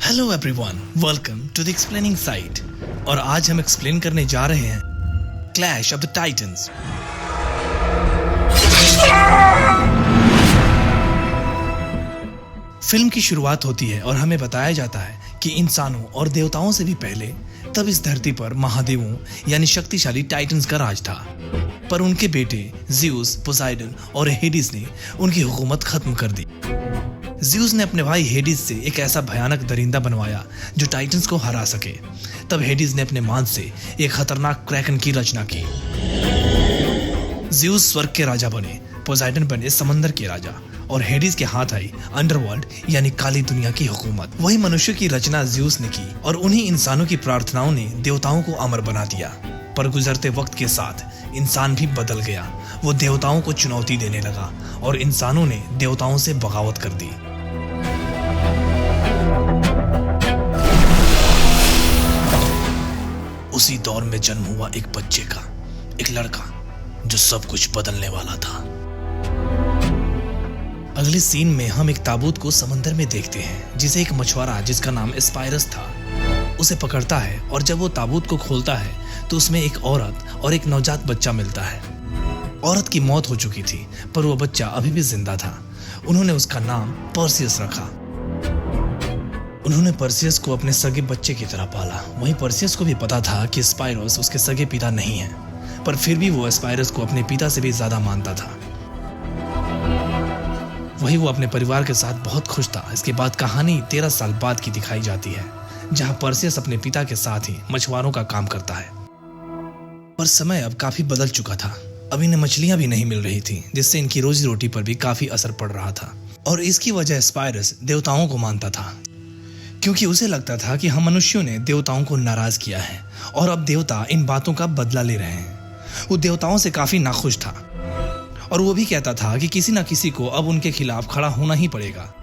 Hello everyone, welcome to the explaining site. और आज हम एक्सप्लेन करने जा रहे हैं clash of the titans. Film की शुरुआत होती है और हमें बताया जाता है कि इंसानों और देवताओं से भी पहले तब इस धरती पर महादेवों यानी शक्तिशाली टाइटंस का राज था। पर उनके बेटे ज़्यूस, पोसाइडन और हेडिस ने उनकी हुकूमत खत्म कर दी। ज़्यूस ने अपने भाई हेडिस से एक ऐसा भयानक दरिंदा बनवाया जो टाइटंस को हरा सके। तब हेडिस ने अपने मान से एक खतरनाक क्रैकन की रचना की। ज़्यूस स्वर्ग के राजा बने, पोसाइडन बने समंदर के राजा और हेडिस के हाथ आई अंडरवर्ल्ड यानी काली दुनिया की हुकूमत। वही मनुष्य की रचना ज़्यूस ने की और उन्हीं इंसानों की प्रार्थनाओं ने देवताओं को अमर बना दिया। पर गुजरते वक्त के साथ इंसान भी बदल गया। वो देवताओं को चुनौती देने लगा और इंसानों ने देवताओं से बगावत कर दी। उसी दौर में जन्म हुआ एक बच्चे का, एक लड़का जो सब कुछ बदलने वाला था। अगले सीन में हम एक ताबूत को समंदर में देखते हैं जिसे एक मछुआरा जिसका नाम स्पाइरस था उसे पकड़ता है। और जब वो ताबूत को खोलता है तो उसमें एक औरत और एक नवजात बच्चा मिलता है। औरत की मौत हो चुकी थी पर वो बच्चा अभी भी जिंदा था। उन्होंने उसका नाम पर्सियस रखा। उन्होंने पर्सियस को अपने सगे बच्चे की तरह पाला। वहीं पर्सियस को भी पता था कि स्पाइरस उसके सगे पिता नहीं है, पर फिर भी वो स्पाइरस को अपने पिता से भी ज्यादा मानता था। वही वो अपने परिवार के साथ बहुत खुश था। इसके बाद कहानी 13 साल बाद की दिखाई जाती है, जहां पर्सियस अपने पिता के साथ ही मछुआरों का काम करता है। पर समय अब काफी बदल चुका था। अब इन्हें मछलियां भी नहीं मिल रही थी, जिससे इनकी रोजी रोटी पर भी काफी असर पड़ रहा था। और इसकी वजह स्पाइरस देवताओं को मानता था, क्योंकि उसे लगता था कि हम मनुष्यों ने देवताओं को नाराज किया है और अब देवता इन बातों का बदला ले रहे हैं। वो देवताओं से काफी नाखुश था और वो भी कहता था कि किसी ना किसी को अब उनके खिलाफ खड़ा होना ही पड़ेगा।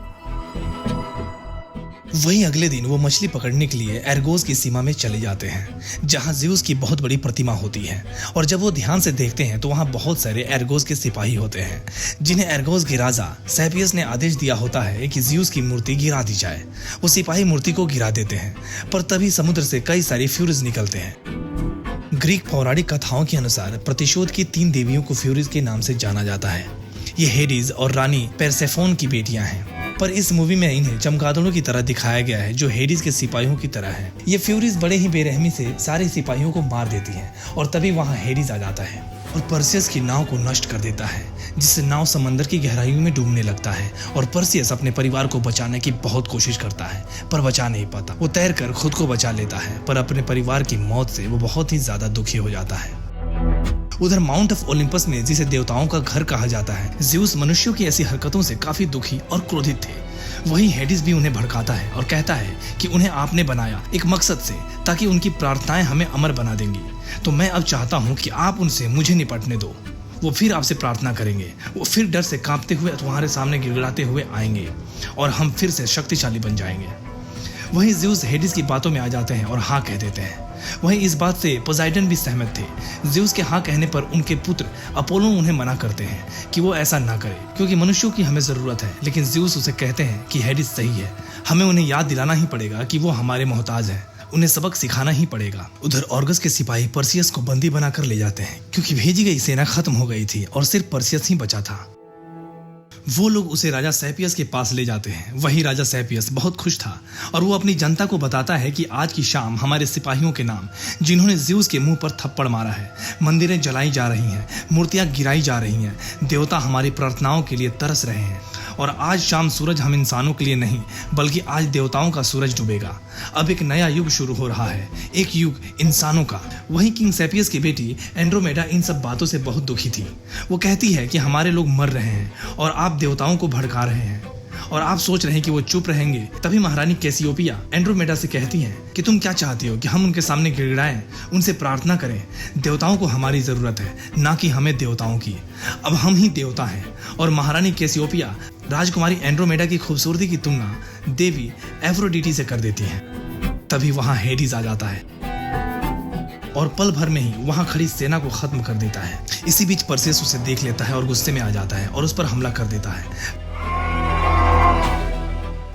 वहीं अगले दिन वो मछली पकड़ने के लिए एर्गोस की सीमा में चले जाते हैं, जहां ज़्यूस की बहुत बड़ी प्रतिमा होती है। और जब वो ध्यान से देखते हैं तो वहां बहुत सारे एर्गोस के सिपाही होते हैं, जिन्हें एर्गोस के राजा सेपियस ने आदेश दिया होता है कि ज़्यूस की मूर्ति गिरा दी जाए। वो सिपाही मूर्ति को गिरा देते हैं, पर तभी समुद्र से कई सारी फ्यूरीज निकलते हैं। ग्रीक पौराणिक कथाओं के अनुसार प्रतिशोध की 3 देवियों को फ्यूरीज के नाम से जाना जाता है। ये हेडिस और रानी पेर्सेफोन की बेटियां हैं। पर इस मूवी में इन्हें चमगादड़ों की तरह दिखाया गया है, जो हेडिस के सिपाहियों की तरह है। ये फ्यूरीज बड़े ही बेरहमी से सारे सिपाहियों को मार देती हैं और तभी वहां हेडिस आ जाता है और पर्सियस की नाव को नष्ट कर देता है, जिससे नाव समंदर की गहराइयों में डूबने लगता है। और पर्सियस अपने परिवार को बचाने की बहुत कोशिश करता है पर बचा नहीं पाता। वो तैरकर खुद को बचा लेता है, पर अपने परिवार की मौत से वो बहुत ही ज्यादा दुखी हो जाता है। उधर माउंट ऑफ ओलंपस में, जिसे देवताओं का घर कहा जाता है, ज़्यूस मनुष्यों की ऐसी हरकतों से काफी दुखी और क्रोधित थे। वहीं हेडिस भी उन्हें भड़काता है और कहता है कि उन्हें आपने बनाया एक मकसद से, ताकि उनकी प्रार्थनाएं हमें अमर बना देंगी। तो मैं अब चाहता हूं कि आप उनसे मुझे निपटने दो। वो फिर आपसे प्रार्थना करेंगे, वो फिर डर से कांपते हुए तुम्हारे सामने गिड़गिड़ाते हुए आएंगे और हम फिर से शक्तिशाली बन जाएंगे। वहीं ज़्यूस हेडिस की बातों में आ जाते हैं और हाँ कह देते हैं। वहीं इस बात से पोसाइडन भी सहमत थे। ज़्यूस के हाँ कहने पर उनके पुत्र अपोलो उन्हें मना करते हैं कि वो ऐसा ना करे, क्योंकि मनुष्यों की हमें जरूरत है। लेकिन ज़्यूस उसे कहते हैं कि हेडिस सही है, हमें उन्हें याद दिलाना ही पड़ेगा कि वो हमारे मोहताज हैं, उन्हें सबक सिखाना ही पड़ेगा। उधर ऑर्गस के सिपाही पर्सियस को बंदी बनाकर ले जाते हैं, क्योंकि भेजी गई सेना खत्म हो गई थी और सिर्फ पर्सियस ही बचा था। वो लोग उसे राजा सेपियस के पास ले जाते हैं। वही राजा सेपियस बहुत खुश था और वो अपनी जनता को बताता है कि आज की शाम हमारे सिपाहियों के नाम, जिन्होंने ज़्यूस के मुंह पर थप्पड़ मारा है, मंदिरें जलाई जा रही हैं, मूर्तियां गिराई जा रही हैं, देवता हमारी प्रार्थनाओं के लिए तरस रहे हैं। और आज शाम सूरज हम इंसानों के लिए नहीं, बल्कि आज देवताओं का सूरज डूबेगा। अब एक नया युग शुरू हो रहा है, एक युग इंसानों का। वहीं किंग सेपियस की बेटी एंड्रोमेडा इन सब बातों से बहुत दुखी थी। वो कहती है कि हमारे लोग मर रहे हैं और आप देवताओं को भड़का रहे हैं और आप सोच रहे हैं कि वो चुप रहेंगे। तभी महारानी कैसियोपिया एंड्रोमेडा से कहती हैं कि तुम क्या चाहती हो कि हम उनके सामने गिड़गिड़ाएं, उनसे प्रार्थना करें। देवताओं को हमारी जरूरत है, ना कि हमें देवताओं की। अब हम ही देवता हैं। और महारानी कैसियोपिया राजकुमारी एंड्रोमेडा की खूबसूरती की तुलना देवी एफ्रोडिटी से कर देती है। तभी वहां हेडिस आ जाता है और पल भर में ही वहां खड़ी सेना को खत्म कर देता है। इसी बीच पर्सियस उसे देख लेता है और गुस्से में आ जाता है और उस पर हमला कर देता है।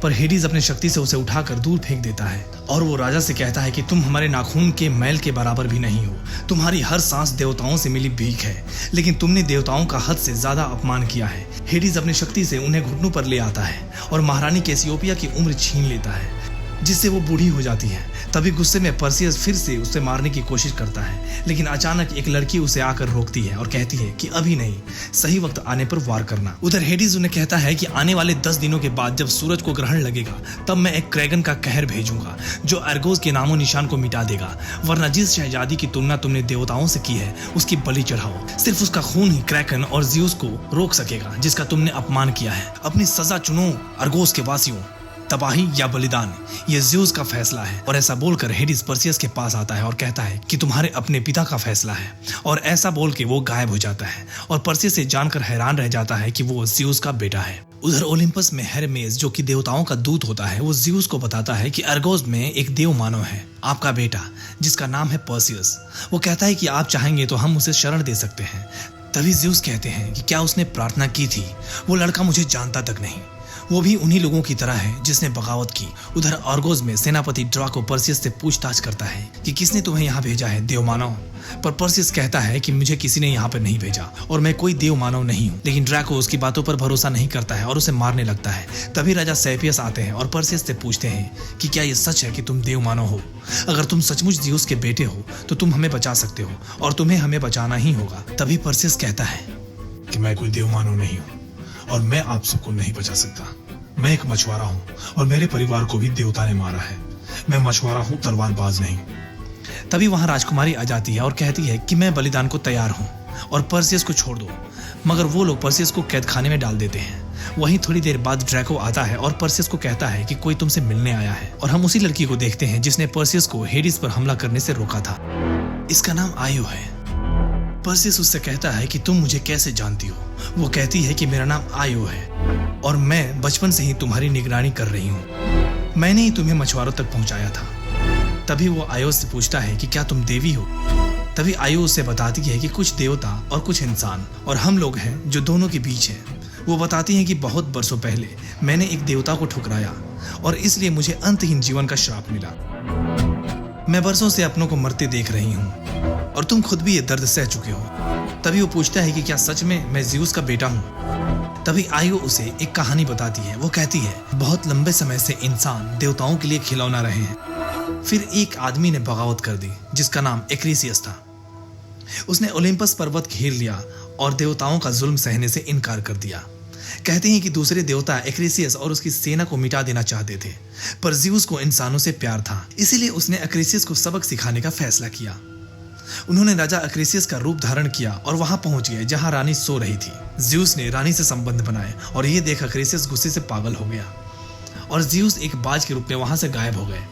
पर हेडिस अपनी शक्ति से उसे उठाकर दूर फेंक देता है और वो राजा से कहता है कि तुम हमारे नाखून के मैल के बराबर भी नहीं हो। तुम्हारी हर सांस देवताओं से मिली भीख है, लेकिन तुमने देवताओं का हद से ज्यादा अपमान किया है। हेडिस अपनी शक्ति से उन्हें घुटनों पर ले आता है और महारानी कैसियोपिया की उम्र छीन लेता है, जिससे वो बूढ़ी हो जाती है। तभी गुस्से में पर्सियस फिर से उसे मारने की कोशिश करता है, लेकिन अचानक एक लड़की उसे आकर रोकती है और कहती है कि अभी नहीं, सही वक्त आने पर वार करना। उधर हेडिस उन्हें कहता है कि आने वाले 10 दिनों के बाद जब सूरज को ग्रहण लगेगा तब मैं एक क्रैगन का कहर भेजूंगा जो एर्गोस के नामो निशान को मिटा देगा, वरना जिस शहजादी की तुलना तुमने देवताओं से की है उसकी बलि चढ़ाओ। सिर्फ उसका खून ही क्रैगन और ज़्यूस को रोक सकेगा जिसका तुमने अपमान किया है। अपनी सजा चुनो एर्गोस के वासियों, तबाही या बलिदान, ये ज़्यूस का फैसला है। और ऐसा बोलकर हेडिस पर्सियस के पास आता है और कहता है कि तुम्हारे अपने पिता का फैसला है, और ऐसा बोल के वो गायब हो जाता है और पर्सियस से जानकर हैरान रह जाता है कि वो ज़्यूस का बेटा है। उधर ओलिम्पस में हेरमेस, जो कि देवताओं का दूत होता है, वो ज़्यूस को बताता है कि एर्गोस में एक देव मानव है, आपका बेटा, जिसका नाम है पर्सियस। वो कहता है कि आप चाहेंगे तो हम उसे शरण दे सकते हैं। तभी ज़्यूस कहते हैं कि क्या उसने प्रार्थना की थी? वो लड़का मुझे जानता तक नहीं, वो भी उन्हीं लोगों की तरह है जिसने बगावत की। उधर आर्गोस में सेनापति ड्राको पर्सियस से पूछताछ करता है कि किसने तुम्हें यहाँ भेजा है देवमानव। पर पर्सियस कहता है कि मुझे किसी ने यहाँ पर नहीं भेजा और मैं कोई देवमानव नहीं हूँ। लेकिन ड्राको उसकी बातों पर भरोसा नहीं करता है और उसे मारने लगता है। तभी राजा सेपियस आते हैं और पर्सियस से पूछते हैं कि क्या ये सच है कि तुम देवमानव हो? अगर तुम सचमुच ज़्यूस के बेटे हो तो तुम हमें बचा सकते हो और तुम्हें हमें बचाना ही होगा। तभी पर्सियस कहता है कि मैं कोई देवमानव नहीं हूँ और मैं आप सबको नहीं बचा सकता। मैं एक मछुआरा हूँ और मेरे परिवार को भी देवता ने मारा है। मैं मछुआरा हूँ, तलवारबाज नहीं। तभी वहां राजकुमारी आ जाती है और कहती है कि मैं बलिदान को तैयार हूँ और पर्सियस को छोड़ दो। मगर वो लोग पर्सियस को कैद खाने में डाल देते हैं। वहीं थोड़ी देर बाद ड्रैको आता है और पर्सियस को कहता है कि कोई तुमसे मिलने आया है। और हम उसी लड़की को देखते हैं जिसने पर्सियस को हेडिस पर हमला करने से रोका था। इसका नाम आयो है। पर्सियस उससे कहता है कि तुम मुझे कैसे जानती हो? वो कहती है कि मेरा नाम आयो है और मैं बचपन से ही तुम्हारी निगरानी कर रही हूँ। मैंने ही तुम्हें मछुआरों तक पहुंचाया था। तभी वो आयो से पूछता है कि क्या तुम देवी हो? तभी आयो उसे बताती है कि कुछ देवता और कुछ इंसान और हम लोग हैं जो दोनों के बीच हैं। वो बताती हैं कि बहुत बरसों पहले मैंने एक देवता को ठुकराया और इसलिए मुझे अंतहीन जीवन का श्राप मिला। मैं बरसों से अपनों को मरते देख रही हूँ और तुम खुद भी ये दर्द सह चुके हो। तभी वो पूछता है कि क्या सच में मैं ज़्यूस का बेटा हूँ? तभी आयो उसे एक कहानी बताती है। वो कहती है बहुत लंबे समय से इंसान देवताओं के लिए खिलौना रहे हैं। फिर एक आदमी ने बगावत कर दी जिसका नाम एक्रीसियस था। उसने ओलिम्पस पर्वत घेर लिया और देवताओं का जुल्म सहने से इनकार कर दिया। कहते हैं कि दूसरे देवता एक्रीसियस और उसकी सेना को मिटा देना चाहते थे, पर ज़्यूस को इंसानों से प्यार था, इसीलिए उसने एक्रीसियस को सबक सिखाने का फैसला किया। उन्होंने राजा एक्रीसियस का रूप धारण किया और वहां पहुंच गए जहां रानी सो रही थी। ज़्यूस ने रानी से संबंध बनाए और ये देख एक्रीसियस गुस्से से पागल हो गया और ज़्यूस एक बाज के रूप में वहां से गायब हो गए।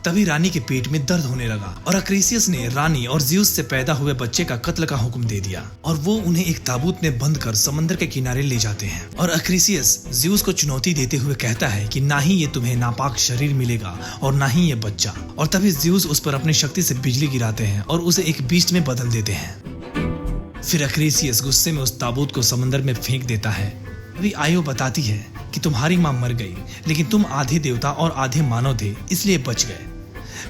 तभी रानी के पेट में दर्द होने लगा और एक्रीसियस ने रानी और ज़्यूस से पैदा हुए बच्चे का कत्ल का हुक्म दे दिया और वो उन्हें एक ताबूत में बंद कर समंदर के किनारे ले जाते हैं। और एक्रीसियस ज़्यूस को चुनौती देते हुए कहता है कि ना ही ये तुम्हें नापाक शरीर मिलेगा और ना ही ये बच्चा। और तभी ज़्यूस उस पर अपनी शक्ति से बिजली गिराते हैं और उसे एक बीस्ट में बदल देते हैं। फिर एक्रीसियस गुस्से में उस ताबूत को समंदर में फेंक देता है। अभी आयो बताती है कि तुम्हारी माँ मर गई, लेकिन तुम आधे देवता और आधे मानव थे, इसलिए बच गए।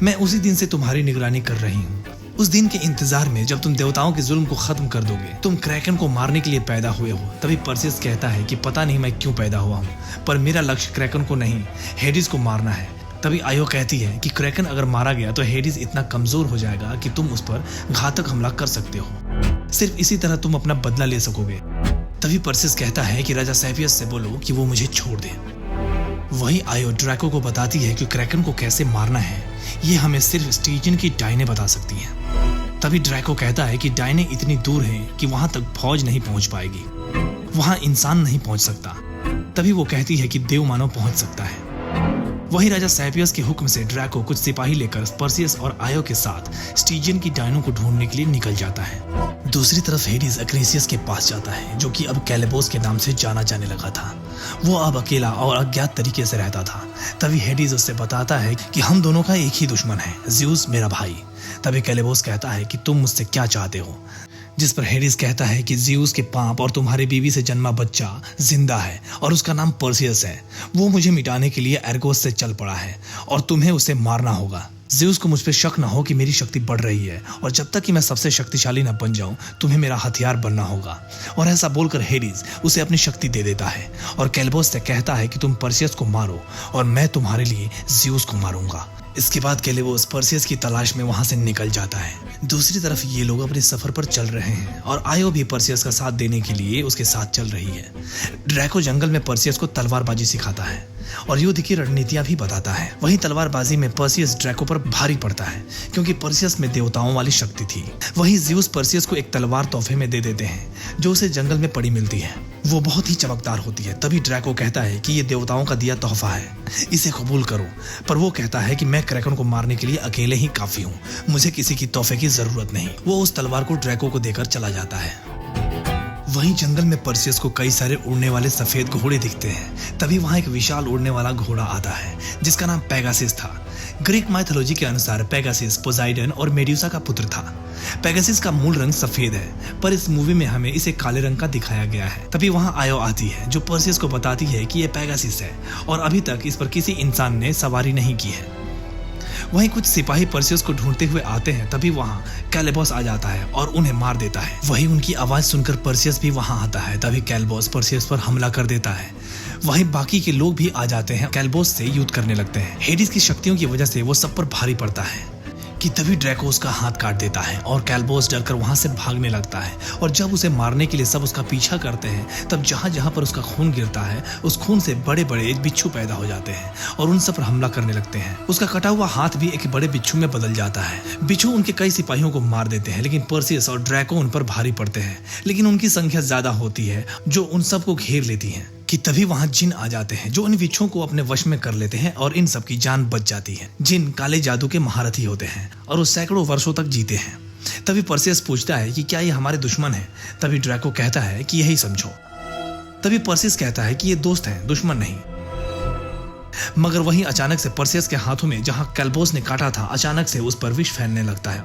मैं उसी दिन से तुम्हारी निगरानी कर रही हूँ। उस दिन के इंतजार में जब तुम देवताओं के जुल्म को खत्म कर दोगे। तुम क्रैकन को मारने के लिए पैदा हुए हो। तभी पर्सियस कहता है कि पता नहीं मैं क्यों पैदा हुआ हूँ, पर मेरा लक्ष्य क्रैकन को नहीं, हेडिस को मारना है। तभी आयो कहती है कि क्रैकन अगर मारा गया तो हेडिस इतना कमजोर हो जाएगा कि तुम उस पर घातक हमला कर सकते हो। सिर्फ इसी तरह तुम अपना बदला ले सकोगे। तभी पर्सियस कहता है कि राजा सेपियस से बोलो कि वो मुझे छोड़ दे। वही आयो ड्रैको को बताती है कि क्रैकन को कैसे मारना है, ये हमें सिर्फ स्टीजन की डायने बता सकती हैं। तभी ड्रैको कहता है कि डायने इतनी दूर है कि वहां तक फौज नहीं पहुंच पाएगी, वहां इंसान नहीं पहुंच सकता। तभी वो कहती है कि देव मानव पहुंच सकता है। वही राजा सेपियस के हुक्म से ड्रैको कुछ सिपाही लेकर पर्सियस और आयो के साथ स्टीजन की डायनों को ढूंढने के लिए निकल जाता है। दूसरी तरफ हेडिस एक्रीसियस के पास जाता है, जो कि अब कैलेबोस के नाम से जाना जाने लगा था। वो अब अकेला और अज्ञात तरीके से रहता था। तभी हेडिस उससे बताता है कि हम दोनों का एक ही दुश्मन है, ज़्यूस मेरा भाई। तभी कैलेबोस कहता है कि तुम मुझसे क्या चाहते हो? जिस पर हेडिस कहता है कि ज़्यूस के पाप और तुम्हारी बीवी से जन्मा बच्चा जिंदा है और उसका नाम पर्सियस है। वो मुझे मिटाने के लिए एर्गोस से चल पड़ा है और तुम्हें उसे मारना होगा। ज़्यूस को मुझ पर शक न हो कि मेरी शक्ति बढ़ रही है और जब तक कि मैं सबसे शक्तिशाली न बन जाऊं तुम्हें मेरा हथियार बनना होगा। और ऐसा बोलकर हेडिस उसे अपनी शक्ति दे देता है और कैलबोस से कहता है कि तुम पर्सियस को मारो और मैं तुम्हारे लिए ज़्यूस को मारूंगा। इसके बाद कैलेबोस पर्सियस की तलाश में वहां से निकल जाता है। दूसरी तरफ ये लोग अपने सफर पर चल रहे हैं और आयो भी पर्सियस का साथ देने के लिए उसके साथ चल रही है। ड्रैको जंगल में पर्सियस को तलवारबाजी सिखाता है और युद्ध की रणनीतियां भी बताता है। वहीं तलवारबाजी में पर्सियस ड्रैको पर भारी पड़ता है क्योंकि पर्सियस में देवताओं वाली शक्ति थी। वहीं ज़्यूस पर्सियस को एक तलवार तोहफे में दे देते हैं जो उसे जंगल में पड़ी मिलती है। वो बहुत ही चमकदार होती है। तभी ड्रैको कहता है कि ये देवताओं का दिया तोहफा है, इसे कबूल करो। पर वो कहता है कि मैं क्रैकन को मारने के लिए अकेले ही काफी हूँ, मुझे किसी की तोहफे की जरूरत नहीं। वो उस तलवार को ड्रैको को देकर चला जाता है। वहीं जंगल में पर्सियस को कई सारे उड़ने वाले सफेद घोड़े दिखते हैं। तभी वहां एक विशाल उड़ने वाला घोड़ा आता है जिसका नाम पेगासिस था। ग्रीक माइथोलॉजी के अनुसार पेगासिस पोसाइडन और मेड्यूसा का पुत्र था। पेगासिस का मूल रंग सफेद है पर इस मूवी में हमें इसे काले रंग का दिखाया गया है। तभी वहां आयो आती है जो पर्सियस को बताती है कि यह पेगासिस है और अभी तक इस पर किसी इंसान ने सवारी नहीं की है। वहीं कुछ सिपाही पर्सियस को ढूंढते हुए आते हैं। तभी वहां कैलेबोस आ जाता है और उन्हें मार देता है। वहीं उनकी आवाज सुनकर पर्सियस भी वहां आता है। तभी कैलेबोस पर्सियस पर हमला कर देता है। वहीं बाकी के लोग भी आ जाते हैं, कैलेबोस से युद्ध करने लगते हैं। हेडिस की शक्तियों की वजह से वो सब पर भारी पड़ता है कि तभी ड्रैको उसका हाथ काट देता है और कैलेबोस डरकर वहां से भागने लगता है। और जब उसे मारने के लिए सब उसका पीछा करते हैं तब जहां जहां पर उसका खून गिरता है उस खून से बड़े बड़े बिच्छू पैदा हो जाते हैं और उन सब पर हमला करने लगते हैं। उसका कटा हुआ हाथ भी एक बड़े बिच्छू में बदल जाता है। बिच्छू उनके कई सिपाहियों को मार देते हैं लेकिन पर्सियस और ड्रैको उन पर भारी पड़ते हैं। लेकिन उनकी संख्या ज्यादा होती है जो उन सबको घेर लेती है कि तभी वहां जिन आ जाते हैं जो इन बिच्छुओं को अपने वश में कर लेते हैं और इन सब की जान बच जाती है। जिन काले जादू के महारथी होते हैं और वो सैकड़ों वर्षों तक जीते हैं। तभी पर्सियस पूछता है कि क्या ये हमारे दुश्मन हैं? तभी ड्रैको कहता है कि यही समझो। तभी पर्सियस कहता है कि ये दोस्त हैं, दुश्मन नहीं। मगर वहीं अचानक से पर्सियस के हाथों में जहां कैलेबोस ने काटा था अचानक से उस पर विष फैलने लगता है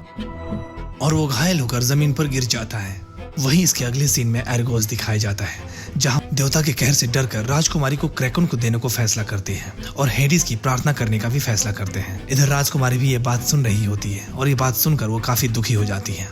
और वो घायल होकर जमीन पर गिर जाता है। वहीं इसके अगले सीन में एर्गोस दिखाया जाता है जहां देवता के कहर से डरकर राजकुमारी को क्रैकन को देने को फैसला करते हैं और हेडिस की प्रार्थना करने का भी फैसला करते हैं। इधर राजकुमारी भी ये बात सुन रही होती है और ये बात सुनकर वो काफी दुखी हो जाती है।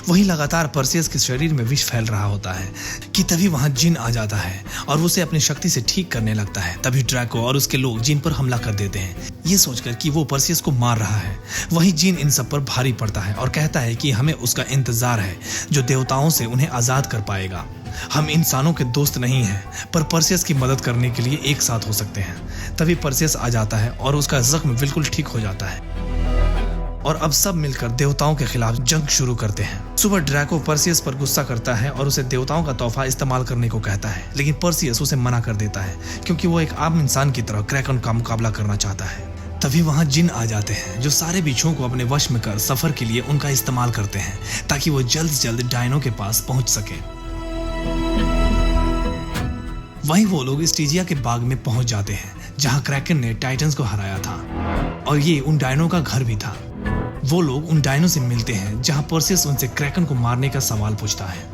वहीं लगातार पर्सियस के शरीर में विष फैल रहा होता है कि तभी वहां जिन आ जाता है और उसे अपनी शक्ति से ठीक करने लगता है। तभी ड्रैको और उसके लोग जिन पर हमला कर देते हैं ये सोचकर कि वो पर्सियस को मार रहा है। वहीं जिन इन सब पर भारी पड़ता है और कहता है कि हमें उसका इंतजार है जो देवताओं से उन्हें आजाद कर पाएगा। हम इंसानों के दोस्त नहीं हैं पर पर्सियस की मदद करने के लिए एक साथ हो सकते हैं। तभी पर्सियस आ जाता है और उसका जख्म बिल्कुल ठीक हो जाता है और अब सब मिलकर देवताओं के खिलाफ जंग शुरू करते हैं। सुबह ड्रैको पर्सियस पर गुस्सा करता है और उसे देवताओं का तोहफा इस्तेमाल करने को कहता है लेकिन पर्सियस उसे मना कर देता है क्योंकि वो एक आम इंसान की तरह क्रैकन का मुकाबला करना चाहता है। तभी वहां जिन आ जाते हैं जो सारे बिच्छुओं को अपने वश में कर सफर के लिए उनका इस्तेमाल करते हैं ताकि वो जल्द से जल्द डायनो के पास पहुंच सके। वहीं वो लोग स्टीजिया के बाग में पहुंच जाते हैं जहां क्रैकन ने टाइटन्स को हराया था और ये उन डायनो का घर भी था। वो लोग उन डायनो से मिलते हैं जहां पर्सियस उनसे क्रैकन को मारने का सवाल पूछता है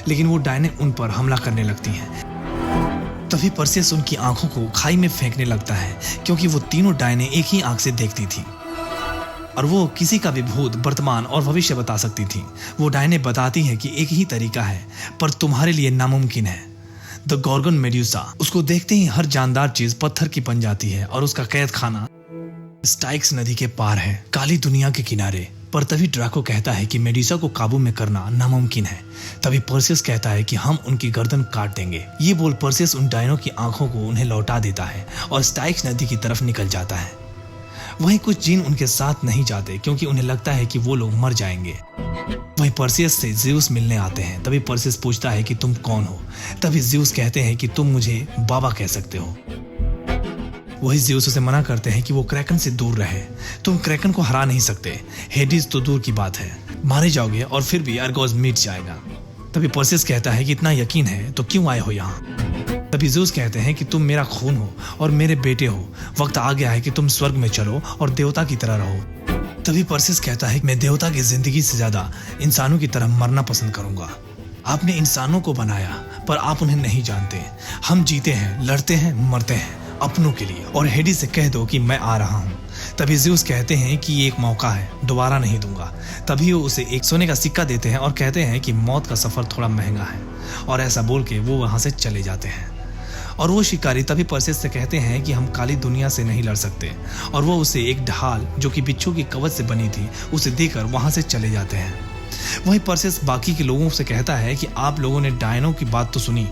लेकिन वो डायने उन पर हमला करने लगती हैं। तभी पर्सियस उनकी आंखों को खाई में फेंकने लगता है क्योंकि वो तीनों डायने एक ही आंख से देखती थी और वो किसी का भी भूत, वर्तमान और भविष्य बता सकती थी। वो डायने बताती है कि एक ही तरीका है पर तुम्हारे लिए नामुमकिन है। द गॉर्गन मेड्यूसा, उसको देखते ही हर जानदार चीज पत्थर की बन जाती है और उसका कैद खाना स्टाइक्स नदी के पार है, काली दुनिया के किनारे। पर तभी ड्रैको कहता है कि मेड्यूसा को काबू में करना नामुमकिन है। तभी पर्सियस कहता है कि हम उनकी गर्दन काट देंगे। ये बोल पर्सियस उन डायनो की आंखों को उन्हें लौटा देता है और स्टाइक्स नदी की तरफ निकल जाता है। वहीं कुछ जिन उनके साथ नहीं जाते क्योंकि उन्हें लगता है कि वो लोग मर जाएंगे। वहीं पर्सियस से ज़्यूस मिलने आते हैं। तभी पर्सियस पूछता है कि तुम कौन हो? तभी ज़्यूस कहते हैं कि तुम मुझे बाबा कह सकते हो। वही ज़्यूस उसे मना करते हैं कि वो क्रैकन से दूर रहे। तुम क्रैकन को हरा नहीं सकते, हेडिस तो दूर की बात है, मारे जाओगे और फिर भी एर्गोस मिट जाएगा। तभी पर्सियस कहता है कि इतना यकीन है तो क्यों आए हो यहाँ? तभी ज़्यूस कहते हैं कि तुम मेरा खून हो और मेरे बेटे हो। वक्त आ गया है कि तुम स्वर्ग में चलो और देवता की तरह रहो। तभी परसेस कहता है मैं देवता की जिंदगी से ज्यादा इंसानों की तरह मरना पसंद करूंगा। आपने इंसानों को बनाया पर आप उन्हें नहीं जानते। हम जीते हैं, लड़ते हैं, मरते हैं अपनों के लिए, और हेडिस से कह दो कि मैं आ रहा हूँ। तभी ज़्यूस कहते हैं कि ये एक मौका है, दोबारा नहीं दूंगा। तभी वो उसे एक सोने का सिक्का देते हैं और कहते हैं कि मौत का सफर थोड़ा महंगा है, और ऐसा बोल के वो वहां से चले जाते हैं। और वो शिकारी तभी परसेस से कहते हैं कि हम काली दुनिया से नहीं लड़ सकते, और वो उसे एक ढाल जो कि बिच्छू की कवच से बनी थी उसे देकर वहां से चले जाते हैं। वहीं परसेस बाकी के लोगों से कहता है कि आप लोगों ने डायनो की बात तो सुनी,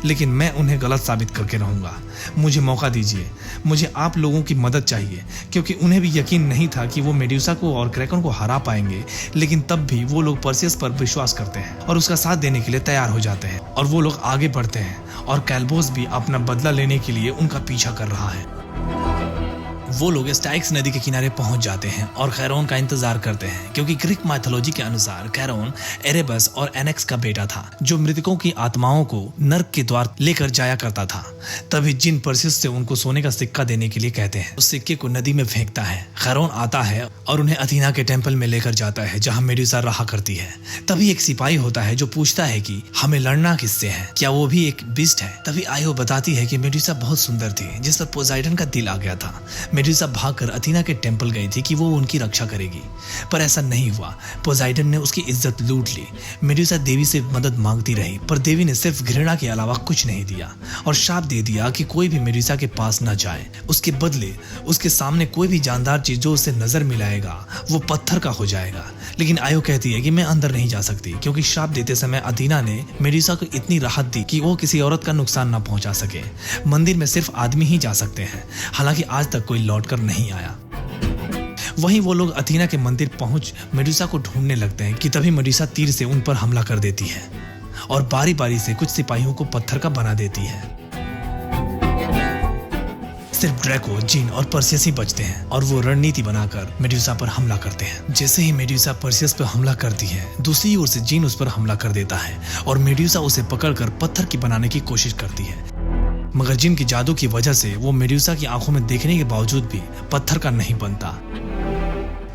लेकिन मैं उन्हें गलत साबित करके रहूंगा। मुझे मौका दीजिए, मुझे आप लोगों की मदद चाहिए, क्योंकि उन्हें भी यकीन नहीं था कि वो मेड्यूसा को और क्रैकन को हरा पाएंगे। लेकिन तब भी वो लोग परसेस पर विश्वास करते हैं और उसका साथ देने के लिए तैयार हो जाते हैं, और वो लोग आगे बढ़ते हैं, और कैल्बोस भी अपना बदला लेने के लिए उनका पीछा कर रहा है। वो लोग स्टाइक्स नदी के किनारे पहुंच जाते हैं और खैरोन का इंतजार करते हैं, क्योंकि ग्रीक माइथोलॉजी के अनुसार खैरोन एरेबस और एनेक्स का बेटा था, जो मृतकों की आत्माओं को नर्क के द्वार लेकर जाया करता था। तभी जिन परसेस से उनको सोने का सिक्का देने के लिए कहते हैं, उस सिक्के को नदी में फेंकता है। खैरोन आता है और उन्हें अथीना के टेम्पल में लेकर जाता है, जहाँ मेड्यूसा रहा करती है। तभी एक सिपाही होता है जो पूछता है कि हमें लड़ना किससे है, क्या वो भी एक बीस्ट है। तभी आयो बताती है कि मेड्यूसा बहुत सुंदर थी, जिस पर पोसाइडन का दिल आ गया था। मेड्यूसा भागकर अथीना के टेंपल गई थी कि वो उनकी रक्षा करेगी, पर ऐसा नहीं हुआ। पोसाइडन ने उसकी इज्जत लूट ली। मेड्यूसा देवी से मदद मांगती रही, पर देवी ने सिर्फ घृणा के अलावा कुछ नहीं दिया, और शाप दे दिया कि कोई भी मेड्यूसा के पास न जाए। उसके बदले उसके सामने कोई भी जानदार चीज जो उसे नजर मिलाएगा वो पत्थर का हो जाएगा। लेकिन आयो कहती है कि मैं अंदर नहीं जा सकती, क्योंकि शाप देते समय अथीना ने मेड्यूसा को इतनी राहत दी कि वो किसी औरत का नुकसान न पहुंचा सके। मंदिर में सिर्फ आदमी ही जा सकते हैं, हालांकि आज तक कोई लौटकर नहीं आया। वहीं वो लोग अथीना के मंदिर पहुंच मेड्यूसा को ढूंढने लगते हैं कि तभी मेड्यूसा तीर से उन पर हमला कर देती है और बारी बारी से कुछ सिपाहियों को पत्थर का बना देती है। सिर्फ ड्रैको, जिन और परसेस ही बचते हैं, और वो रणनीति बनाकर मेड्यूसा पर हमला करते हैं। जैसे ही मेड्यूसा परसेस पर हमला करती है, दूसरी ओर से जिन उस पर हमला कर देता है और मेड्यूसा उसे पकड़कर पत्थर की बनाने की कोशिश करती है। मगर जिन की जादू की वजह से वो मेड्यूसा की आंखों में देखने के बावजूद भी पत्थर का नहीं बनता।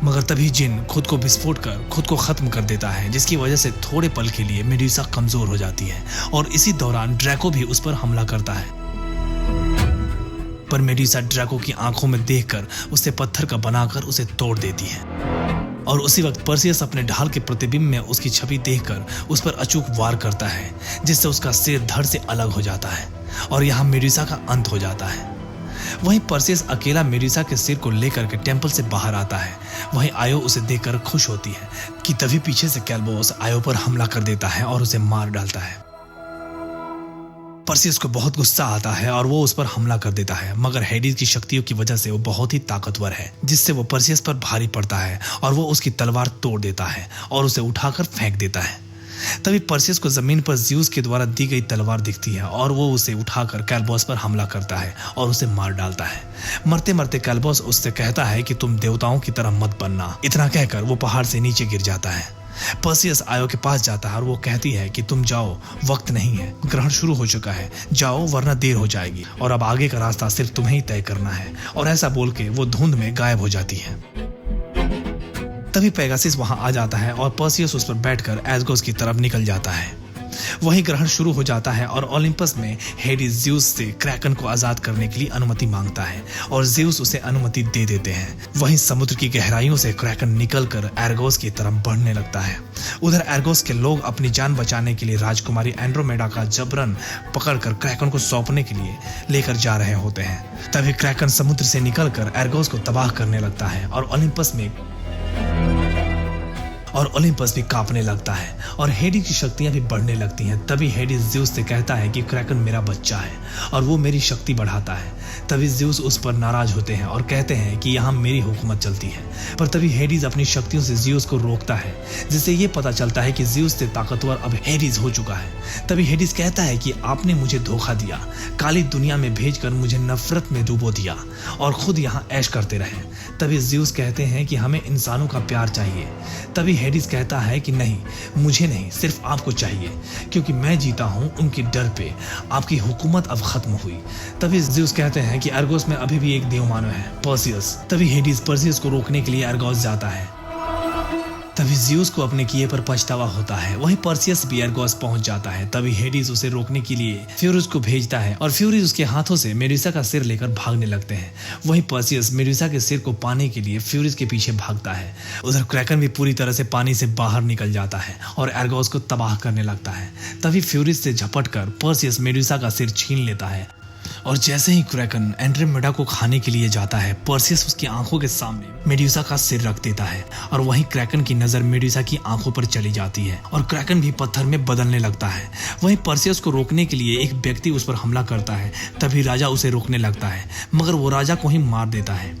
मगर तभी जिन खुद को विस्फोट कर खुद को खत्म कर देता है, जिसकी वजह से थोड़े पल के लिए मेड्यूसा कमजोर हो जाती है, और इसी दौरान ड्रैको भी उस पर हमला करता है। पर मेड्यूसा ड्रैको की आंखों में देखकर उसे पत्थर का बनाकर उसे तोड़ देती है, और उसी वक्त परसेस अपने ढाल के प्रतिबिंब में उसकी छवि देखकर उस पर अचूक वार करता है, जिससे उसका सिर धड़ से अलग हो जाता है, और यहाँ मेड्यूसा का अंत हो जाता है। वहीं परसेस अकेला मेड्यूसा के सिर को लेकर के टेंपल से बाहर आता है। वहीं आयो उसे देखकर खुश होती है कि तभी पीछे से कैल्बोस आयो पर हमला कर देता है और उसे मार डालता है। परसेस को बहुत गुस्सा आता है और वो उस पर हमला कर देता है, मगर हेडिस की शक्तियों की वजह से वो बहुत ही ताकतवर है, जिससे वो परसेस पर भारी पड़ता है और वो उसकी तलवार तोड़ देता है और उसे उठाकर फेंक देता है। तभी परसेस को जमीन पर ज़्यूस के द्वारा दी गई तलवार दिखती है और वो उसे उठाकर कैल्बोस पर हमला करता है और उसे मार डालता है। मरते मरते कैल्बोस उससे कहता है कि तुम देवताओं की तरह मत बनना। इतना कहकर वो पहाड़ से नीचे गिर जाता है। परसेस आयो के पास जाता है और वो कहती है कि तुम जाओ, वक्त नहीं है, ग्रहण शुरू हो चुका है, जाओ वरना देर हो जाएगी, और अब आगे का रास्ता सिर्फ तुम्हें ही तय करना है। और ऐसा बोल के वो धुंध में गायब हो जाती है। तभी पेगासस वहां आ जाता है और परसेस उस पर बैठकर एस्गोस की तरफ निकल जाता है। वहीं ग्रहण शुरू हो जाता है और ओलिम्पस में हेडिस ज़्यूस से क्रैकन को आजाद करने के लिए अनुमति मांगता है और ज़्यूस उसे अनुमति दे देते हैं। वहीं समुद्र की गहराइयों से क्रैकन निकलकर एर्गोस की तरफ बढ़ने लगता है। उधर एर्गोस के लोग अपनी जान बचाने के लिए राजकुमारी एंड्रोमेडा का जबरन पकड़कर क्रैकन को सौंपने के लिए लेकर जा रहे होते हैं। तभी क्रैकन समुद्र से निकलकर एर्गोस को तबाह करने लगता है और ओलिम्पस भी कांपने लगता है और हेडिस की शक्तियां भी बढ़ने लगती हैं। तभी हेडिस ज़्यूस से कहता है कि क्रैकन मेरा बच्चा है और वो मेरी शक्ति बढ़ाता है। तभी ज़्यूस उस पर नाराज होते हैं और कहते हैं कि यहाँ मेरी हुकूमत चलती है। पर तभी हेडिस अपनी शक्तियों से ज़्यूस को रोकता है, जिससे ये पता चलता है कि ज़्यूस से ताकतवर अब हेडिस हो चुका है। तभी हेडिस कहता है कि आपने मुझे धोखा दिया, काली दुनिया में भेजकर मुझे नफरत में डुबो दिया और खुद यहाँ ऐश करते रहे। तभी ज़्यूस कहते हैं कि हमें इंसानों का प्यार चाहिए। तभी हेडिस कहता है कि नहीं, मुझे नहीं, सिर्फ आपको चाहिए, क्योंकि मैं जीता हूं उनके डर पे। आपकी हुकूमत अब खत्म हुई। तभी ज़्यूस कहते हैं कि एर्गोस में अभी भी एक देवमानव है, पर्सियस। तभी हेडिस पर्सियस को रोकने के लिए एर्गोस जाता है तभी ज़्यूस को अपने किए पर पछतावा होता है। वहीं पर्सियस भी एरगोस पहुंच जाता है। तभी हेडिस उसे रोकने के लिए फ्यूरिस को भेजता है और फ्यूरिस उसके हाथों से मेडुसा का सिर लेकर भागने लगते हैं। वहीं पर्सियस मेडुसा के सिर को पाने के लिए फ्यूरिस के पीछे भागता है। उधर क्रैकन भी पूरी तरह से पानी से बाहर निकल जाता है और एरगोस को तबाह करने लगता है। तभी फ्यूरिस से झपटकर पर्सियस मेडुसा का सिर छीन लेता है और जैसे ही क्रैकन एंड्रोमेडा को खाने के लिए जाता है, पर्सियस उसकी आंखों के सामने मेडुसा का सिर रख देता है और वहीं क्रैकन की नजर मेडुसा की आंखों पर चली जाती है और क्रैकन भी पत्थर में बदलने लगता है। वहीं पर्सियस को रोकने के लिए एक व्यक्ति उस पर हमला करता है। तभी राजा उसे रोकने लगता है, मगर वो राजा को ही मार देता है।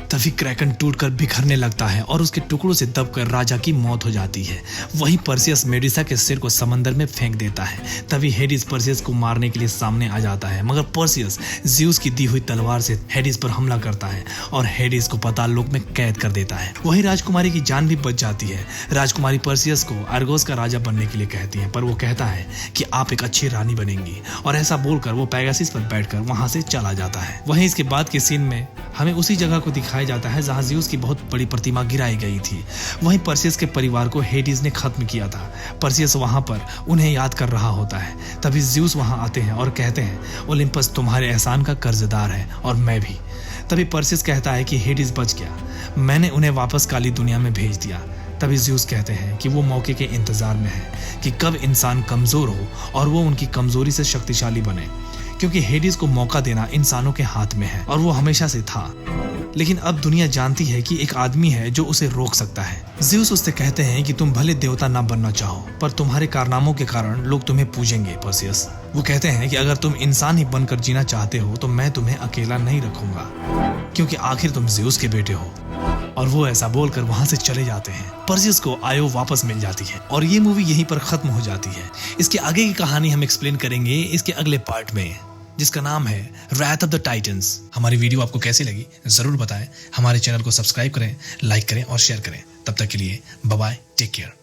तभी क्रैकन टूटकर बिखरने लगता है और उसके टुकड़ों से दबकर राजा की मौत हो जाती है। वहीं पर्सियस मेडुसा के सिर को समंदर में फेंक देता है। तभी हेडिस पर्सियस को मारने के लिए सामने आ जाता है, मगर पर्सियस ज़्यूस की दी हुई तलवार से हेडिस पर हमला करता है और हेडिस को पाताल लोक में कैद कर देता है। वहीं राजकुमारी की जान भी बच जाती है। राजकुमारी पर्सियस को एरगोस का राजा बनने के लिए कहती है, पर वो कहता है कि आप एक अच्छी रानी बनेंगी, और ऐसा बोलकर वो पेगासस पर बैठकर वहां से चला जाता है। वहीं इसके बाद के सीन में हमें उसी जगह को दिखाया जाता है जहां ज़्यूस की बहुत बड़ी प्रतिमा गिराई गई थी। वहीं पर्सियस के परिवार को हेडिस ने खत्म किया था। पर्सियस वहां पर उन्हें याद कर रहा होता है। तभी ज़्यूस वहां आते हैं और कहते हैं, ओलिम्पस तुम्हारे एहसान का कर्जदार है और मैं भी। तभी पर्सियस कहता है कि हेडिस बच गया, मैंने उन्हें वापस काली दुनिया में भेज दिया। तभी ज़्यूस कहते हैं कि वो मौके के इंतजार में है कि कब इंसान कमजोर हो और वो उनकी कमजोरी से शक्तिशाली बने, क्योंकि हेडिस को मौका देना इंसानों के हाथ में है और वो हमेशा से था। लेकिन अब दुनिया जानती है कि एक आदमी है जो उसे रोक सकता है। ज़्यूस उससे कहते हैं कि तुम भले देवता ना बनना चाहो, पर तुम्हारे कारनामों के कारण लोग तुम्हें पूजेंगे पर्सियस। वो कहते हैं कि अगर तुम इंसान ही बनकर जीना चाहते हो तो मैं तुम्हें अकेला नहीं रखूंगा, क्योंकि आखिर तुम ज़्यूस के बेटे हो। और वो ऐसा बोलकर वहां से चले जाते हैं। पर्सियस को आयो वापस मिल जाती है और ये मूवी यहीं पर खत्म हो जाती है। इसके आगे की कहानी हम एक्सप्लेन करेंगे इसके अगले पार्ट में, जिसका नाम है रैथ ऑफ द टाइटन्स। हमारी वीडियो आपको कैसी लगी जरूर बताएं। हमारे चैनल को सब्सक्राइब करें, लाइक करें और शेयर करें। तब तक के लिए बाय बाय, टेक केयर।